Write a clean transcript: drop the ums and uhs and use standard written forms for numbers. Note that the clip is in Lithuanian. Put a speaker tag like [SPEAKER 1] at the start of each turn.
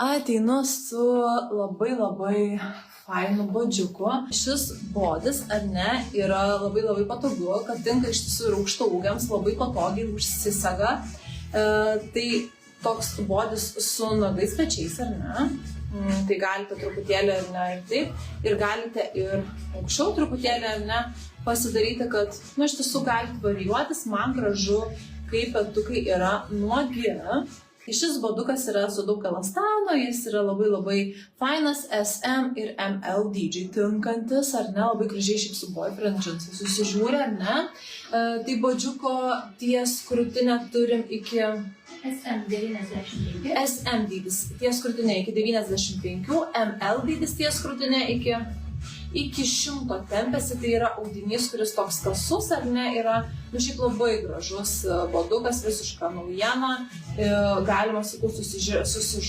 [SPEAKER 1] Ateinu su labai fainu bodžiuku. Šis bodis, ar ne, yra labai patogu, kad tinka iš tiesų ir aukštaūgiams, labai patogiai užsisega. Tai toks bodis su nagais pečiais, ar ne? Tai galite truputėlį, ar ne, ir taip. Ir galite ir aukščiau truputėlį, ar ne, pasidaryti, kad, iš tiesų galite varijuotis. Man gražu, kai petukai yra nuogi. Šis bodukas yra su daug elastano, jis yra labai fainas, SM ir ML dydžiai tinkantis, ar ne, labai gražiai šiaip su boyfriend džinsai susižiūri, ar ne. Tai bodžiuko ties krūtinę turim iki
[SPEAKER 2] SM 95.
[SPEAKER 1] SM dydis ties krūtinė iki 95, ML dydis ties krūtinė iki 100 tempėsi, tai yra audinys, kuris toks kasus, ar ne, yra, šiaip labai gražus bodukas, visiška naujiena, galima, sakau,